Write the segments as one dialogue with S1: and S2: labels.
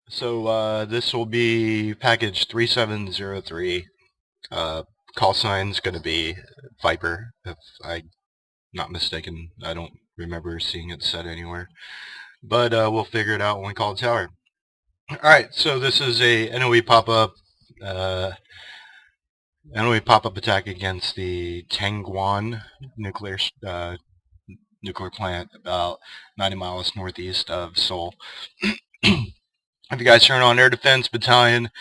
S1: So this will be package 3703. Call sign's going to be Viper, if I'm not mistaken. I don't remember seeing it said anywhere. But we'll figure it out when we call the tower. Alright, so this is a NOE pop-up attack against the Togwon nuclear plant about 90 miles northeast of Seoul. If you guys turn on Air Defense Battalion,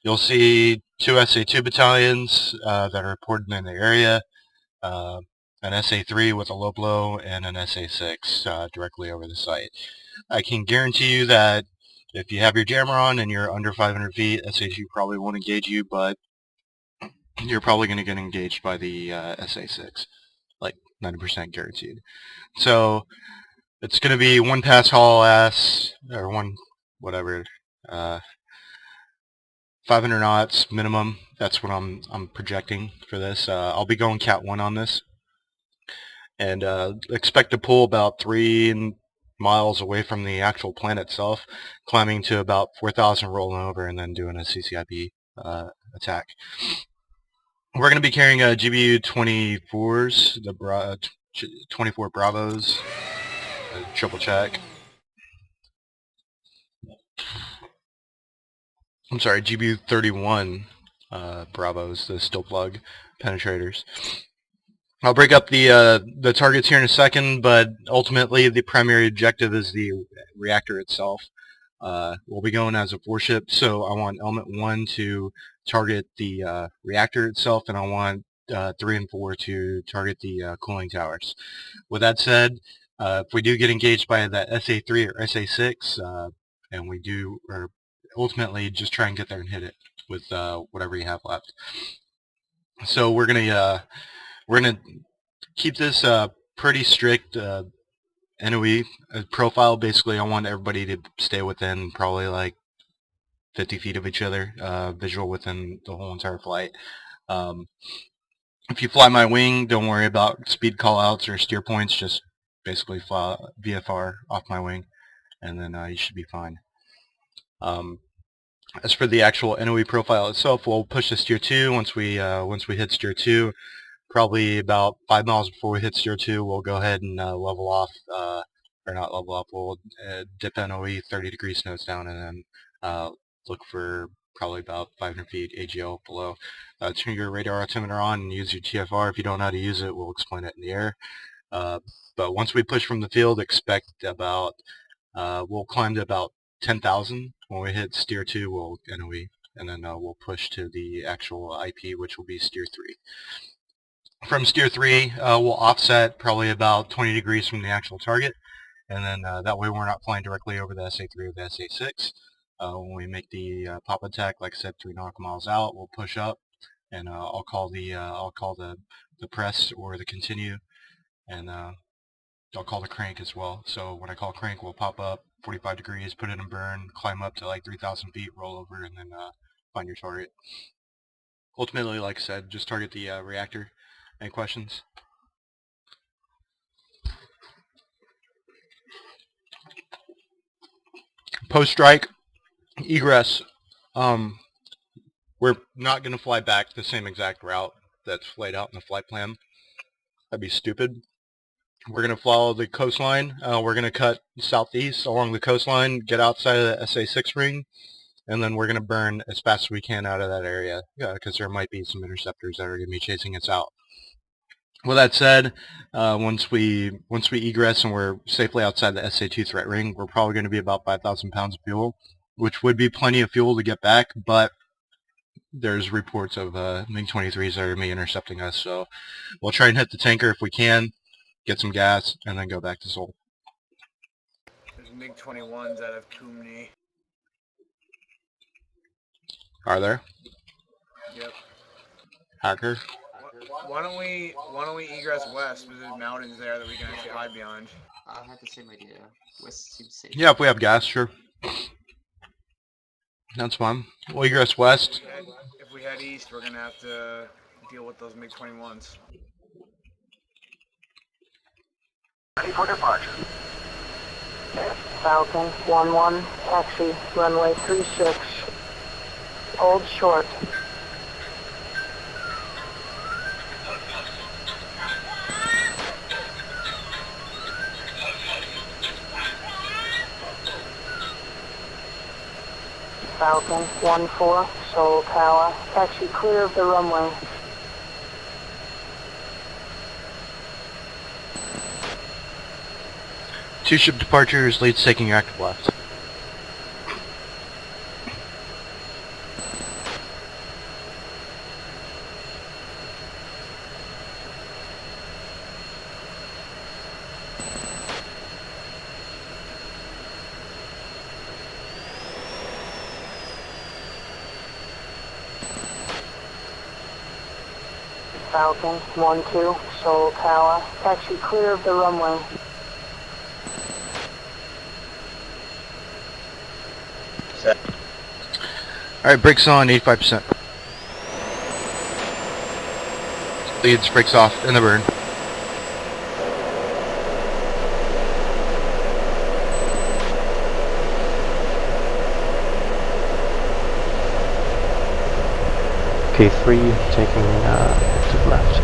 S1: you'll see two SA-2 battalions that are reported in the area, an SA-3 with a low blow, and an SA-6 directly over the site. I can guarantee you that if you have your jammer on and you're under 500 feet, SA-2 probably won't engage you, but you're probably going to get engaged by the SA-6, like 90% guaranteed. So it's going to be one pass haul ass, or one, whatever, 500 knots minimum. That's what I'm projecting for this. I'll be going Cat 1 on this, and expect to pull about 3 miles away from the actual plant itself, climbing to about 4,000, rolling over, and then doing a CCIP attack. We're going to be carrying GBU 24s, the 24 Bravos. Triple check. I'm sorry, GBU 31 Bravos, the still plug penetrators. I'll break up the targets here in a second, but ultimately the primary objective is the reactor itself. We'll be going as a 4-ship, so I want element 1 to target the reactor itself, and I want 3 and 4 to target the cooling towers. With that said, if we do get engaged by that SA-3 or SA-6, and we do, or ultimately just try and get there and hit it with whatever you have left. So we're gonna keep this pretty strict NOE profile. Basically, I want everybody to stay within probably like 50 feet of each other, visual within the whole entire flight. If you fly my wing, don't worry about speed callouts or steer points. Just basically fly VFR off my wing, and then you should be fine. As for the actual NOE profile itself, we'll push to steer 2. Once we hit steer 2, probably about 5 miles before we hit steer 2, we'll go ahead and level off, or not level up, we'll dip NOE 30 degrees nose down, and then look for probably about 500 feet AGL below. Turn your radar altimeter on and use your TFR. If you don't know how to use it, we'll explain it in the air. But once we push from the field, expect about, we'll climb to about 10,000. When we hit steer 2, we'll NOE, and then we'll push to the actual IP, which will be steer 3. From steer 3, we'll offset probably about 20 degrees from the actual target, and then that way we're not flying directly over the SA-3 or the SA-6. When we make the pop attack, like I said, 3 nautical miles out, we'll push up, and I'll call the press or the continue, and I'll call the crank as well. So when I call crank, we'll pop up 45 degrees, put it in burn, climb up to like 3,000 feet, roll over, and then find your target. Ultimately, like I said, just target the reactor. Any questions? Post-strike, egress. We're not going to fly back the same exact route that's laid out in the flight plan. That'd be stupid. We're going to follow the coastline. We're going to cut southeast along the coastline, get outside of the SA-6 ring, and then we're going to burn as fast as we can out of that area, because there might be some interceptors that are going to be chasing us out. With that said, once we egress and we're safely outside the SA-2 threat ring, we're probably going to be about 5,000 pounds of fuel, which would be plenty of fuel to get back, but there's reports of MiG-23s that are going to be intercepting us, so we'll try and hit the tanker if we can, get some gas, and then go back to Seoul.
S2: There's MiG-21s out of Kumni.
S1: Are there?
S2: Yep.
S1: Hacker?
S2: Why don't we egress west? There's mountains there that we can actually hide behind.
S3: I had the same idea. West seems safe.
S1: Yeah, if we have gas, sure. That's fine. We'll egress west.
S2: If we head east, we're gonna have to deal with those MiG-21s.
S4: Ready for departure. Falcon 1-1, taxi, runway 36. Hold short. Falcon 1-4, Seoul Tower, taxi clear of the runway.
S1: Two ship departures, leads taking your active left.
S4: Falcon 1-2, Seoul Tower, taxi clear of the runway.
S2: Set.
S1: Alright, brakes on, 85%. Leads, brakes off, in the burn.
S5: K3 taking active left.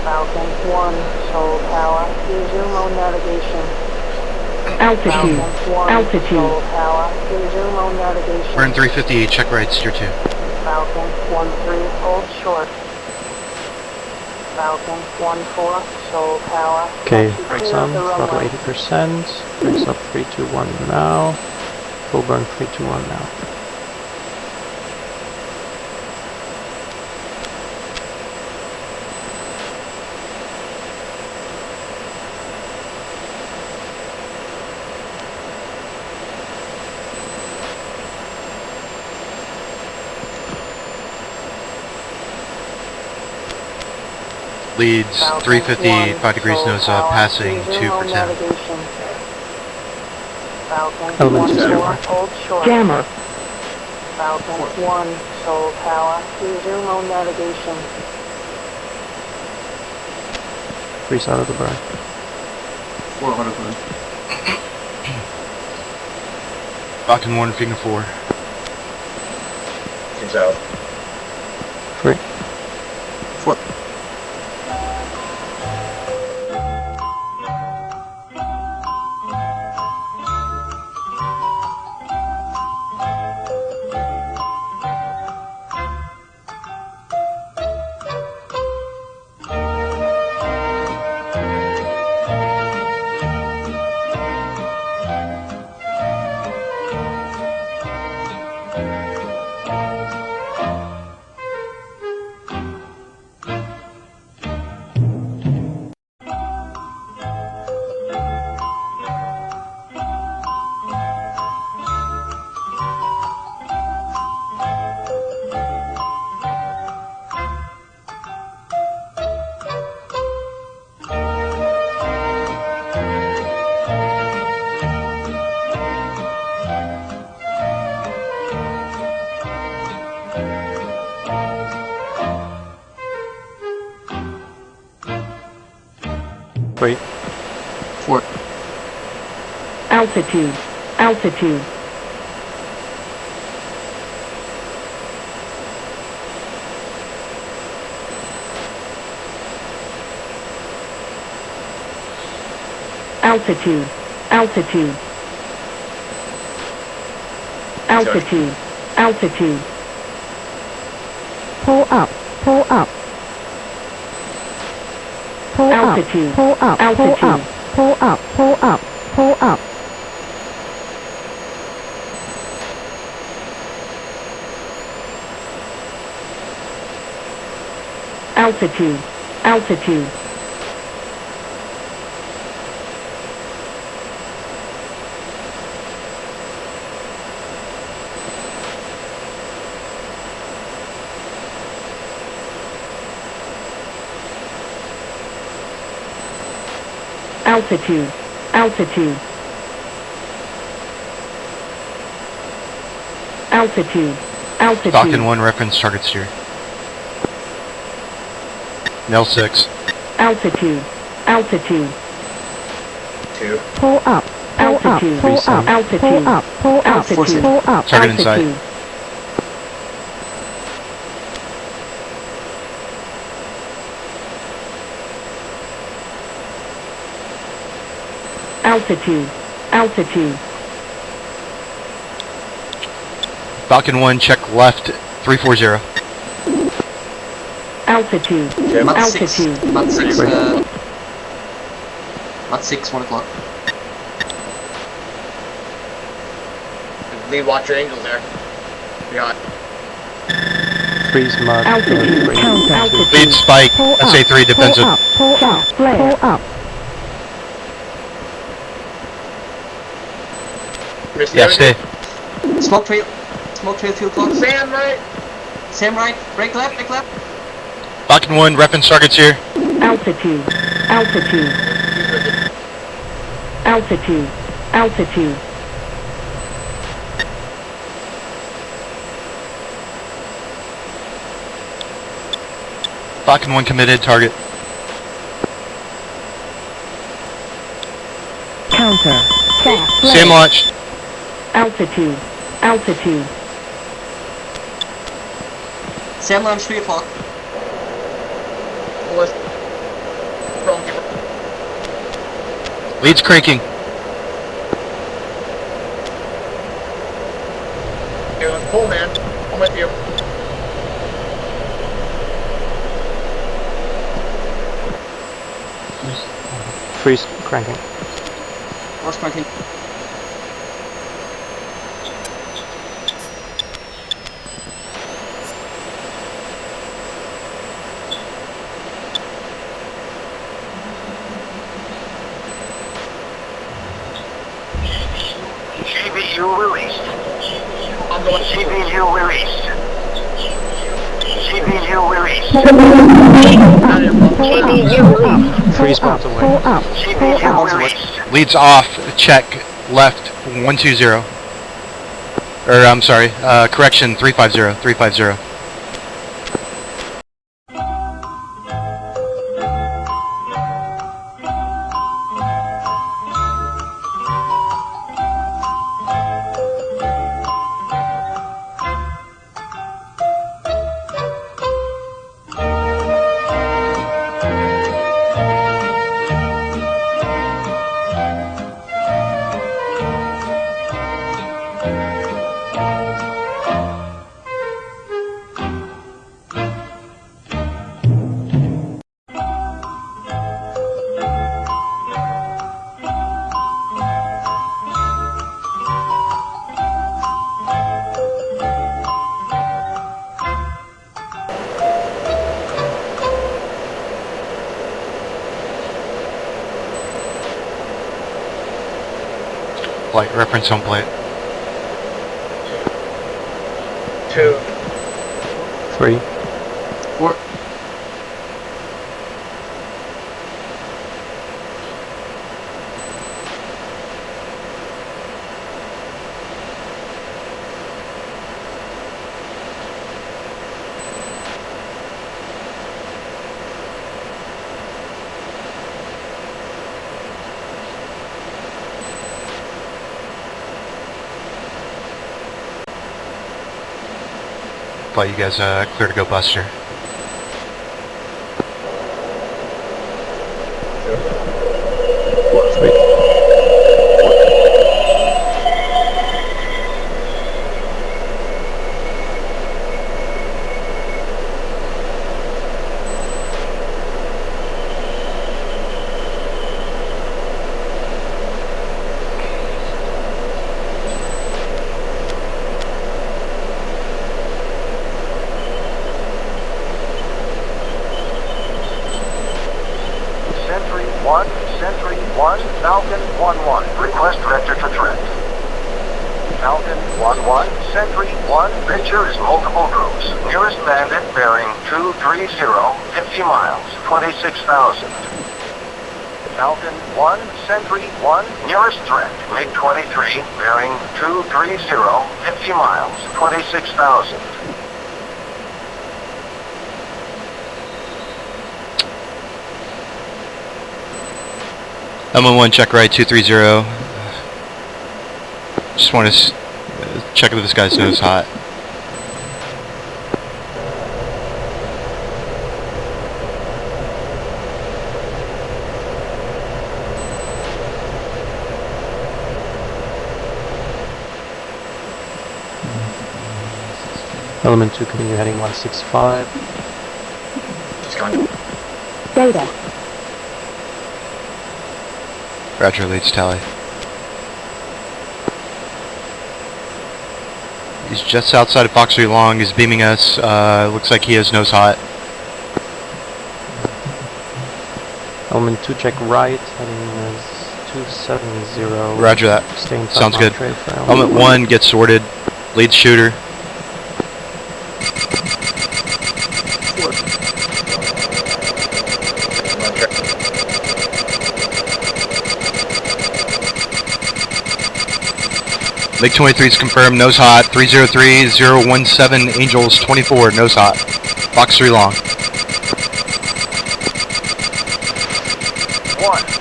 S4: Falcon 1, Seoul Tower, resume on navigation.
S6: Altitude.
S4: Falcon 1,
S6: Altitude.
S4: Seoul Tower, resume on navigation.
S1: Burn 358, check right, steer 2.
S4: Falcon 1-3, hold short. Falcon 1-4, Seoul Tower.
S5: Okay,
S4: taxi
S5: brakes
S4: clear of
S5: on,
S4: the
S5: throttle
S4: runway.
S5: 80%, brakes up 3, 2, 1 now, full burn 3, 2, 1 now.
S1: Leads,
S4: Falcon
S1: 350,
S4: 1,
S1: 5 degrees
S4: Seoul
S1: nose
S4: Tower,
S1: up, passing
S4: resume
S1: 2
S4: on
S1: for 10.
S4: navigation. Falcon
S5: Element
S4: 1-4,
S5: 0.
S4: hold short.
S6: Jammer.
S4: Falcon 1, Seoul Tower, resume on navigation.
S5: Freeze out of the burn.
S3: 400 burn.
S1: Falcon 1, finger 4.
S2: Seems out.
S5: Free.
S3: 4.
S5: Free.
S3: 4.
S6: Altitude. Altitude. Altitude. Altitude. Altitude. Altitude.
S7: Pull up, pull up. Pull
S6: Altitude.
S7: up, pull up,
S6: Altitude.
S7: pull up, pull up, pull up, pull up.
S6: Altitude. Altitude. Altitude. Altitude. Altitude. Altitude.
S1: Falcon 1, reference target steer. Nell 6.
S6: Altitude. Altitude.
S2: 2.
S7: Pull up. Pull up.
S6: Altitude.
S7: Pull up.
S6: Altitude.
S7: Pull up. Pull up.
S6: Altitude.
S7: Pull up.
S1: Target in sight.
S6: Altitude. Altitude.
S1: Falcon 1, check left 340.
S6: Altitude.
S3: Mat 6.
S6: Altitude.
S3: Mat 6. Mat 6, 1 o'clock.
S2: Lead, watch your angels there. Behind.
S5: Freeze mud.
S6: Altitude. Counter. Altitude.
S1: Lead spike,
S7: Pull up.
S1: SA3 defensive.
S7: Pull up. Pull up.
S6: Flare.
S7: Pull up.
S2: Missed
S1: Yeah,
S2: the
S1: stay.
S3: Smoke trail. Smoke trail, 2 o'clock.
S2: Sam, right?
S3: Same right. Break left, break left.
S1: Falcon 1, reference targets here.
S6: Altitude. Altitude. Altitude. Altitude.
S1: Falcon 1 committed, target.
S6: Counter.
S1: Sam launched.
S6: Altitude. Altitude.
S3: Same launch, 3 o'clock.
S2: List. Wrong.
S1: Lead's cranking.
S2: Okay, let's pull, man. I'm with you.
S5: Freeze cranking.
S3: Horse cranking.
S8: CBU released.
S2: I'm going
S8: CBU released. CBU released.
S7: CBU released.
S5: Freeze
S7: Pull up.
S5: bombs away.
S7: Pull up.
S8: CBU released.
S1: Lead's off, check left 120. Or, I'm sorry, correction 350, 350. Flight reference home plate.
S2: 2.
S5: 3.
S3: 4.
S1: Flight, you guys clear to go Buster.
S8: Sentry 1, Falcon 1-1. Request vector to threat. Falcon 1-1, Sentry 1, picture is multiple groups. Nearest bandit bearing 230, 50 miles, 26,000. Falcon 1, Sentry 1, nearest threat, MiG-23, bearing 230, 50 miles, 26,000.
S1: M1 check right 230. Just want to check if this guy's nose hot.
S5: Element 2, continue heading 165.
S6: Data.
S1: Roger, leads tally. He's just outside of Fox 3 Long. He's beaming us. Looks like he is nose hot.
S5: Element 2, check right, heading is 270.
S1: Roger that.
S5: Staying
S1: Sounds good.
S5: for
S1: Element 1 gets sorted. Lead shooter. MiG-23 is confirmed, nose hot, 303-017, Angels 24, nose hot. Fox 3 long.
S8: 1,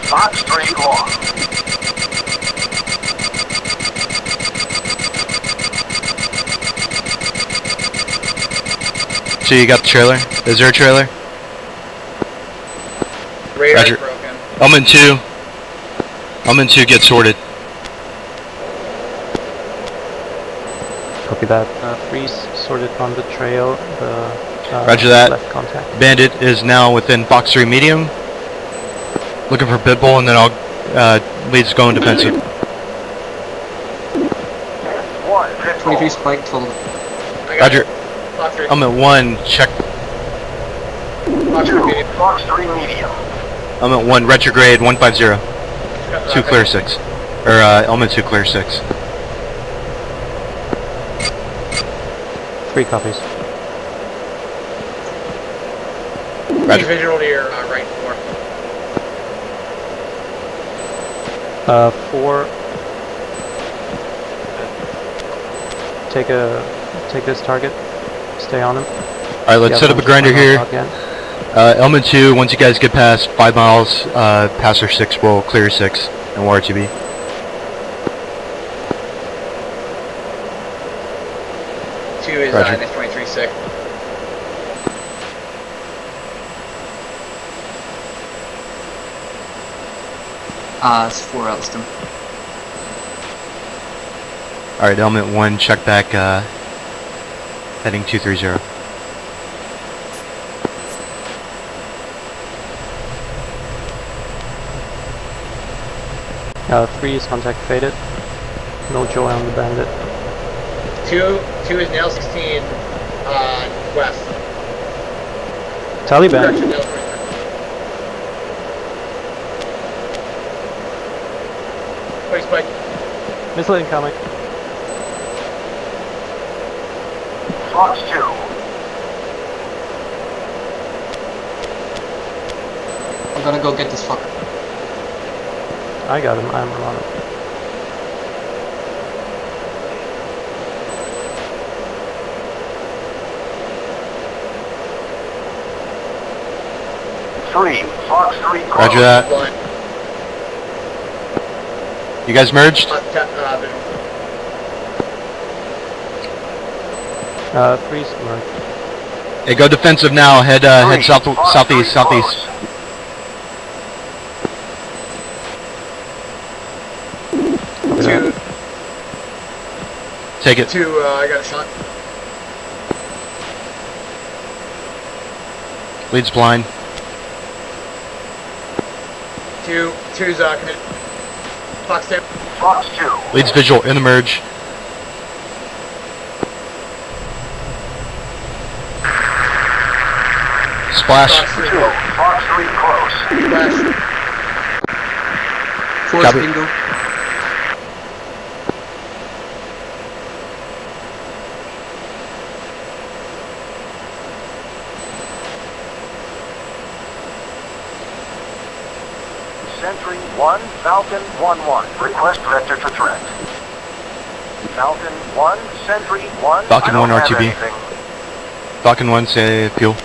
S8: Fox 3 long.
S1: So you got the trailer? Is there a trailer?
S2: Radar's
S1: Roger.
S2: broken.
S1: Element 2. Element 2 gets sorted.
S5: Copy that. Freeze sorted on the trail.
S1: Roger that.
S5: Left contact.
S1: Bandit is now within Fox 3 medium. Looking for Pitbull, and then I'll leads going defensive.
S8: 1, Pitbull.
S3: 23 spiked, hold.
S2: I got
S1: Roger.
S2: it. Fox 3.
S1: Element 1, check.
S2: Fox 3
S8: 2,
S2: medium.
S8: Fox 3 medium.
S1: Element 1, retrograde 150. 2 clear 6. Or Element 2 clear 6.
S5: 3 copies.
S2: He's visual to your right 4.
S5: 4. Take this target. Stay on him.
S1: Alright, let's set up a grinder here. Element 2, once you guys get past 5 miles, past our 6, we'll clear 6 and we'll RTB.
S2: Two is
S1: Roger.
S2: NS-23 sick.
S3: It's 4 Elston.
S1: Alright, Element 1, check back, heading 230.
S5: Freeze, contact faded. No joy on the bandit.
S2: 2 is nail 16 west.
S5: Taliban.
S2: Direction nail 23. Wait, spike.
S5: Missile incoming.
S8: Fox 2.
S3: I'm gonna go get this fucker.
S5: I got him. I'm on him.
S8: Three, Fox 3 close.
S1: Roger that.
S2: Blind.
S1: You guys merged?
S2: Visual.
S5: Freeze, merge.
S1: Hey, go defensive now. Head
S8: Three,
S1: south,
S8: Fox
S1: southeast,
S8: 3
S1: southeast.
S8: close.
S2: Two,
S1: Take it.
S2: I got a shot.
S1: Leads blind.
S2: Two's committed. Fox 2.
S8: Fox 2.
S1: Leads visual in the merge. Splash.
S2: Fox 3
S8: 2, Fox 3 close.
S2: flash.
S3: 4
S1: Copy.
S3: bingo.
S8: Sentry 1, Falcon 1-1. Request vector to direct. Falcon 1, Sentry 1.
S1: Falcon
S8: I don't
S1: 1
S8: have
S1: RTB.
S8: anything.
S1: Falcon 1, say fuel.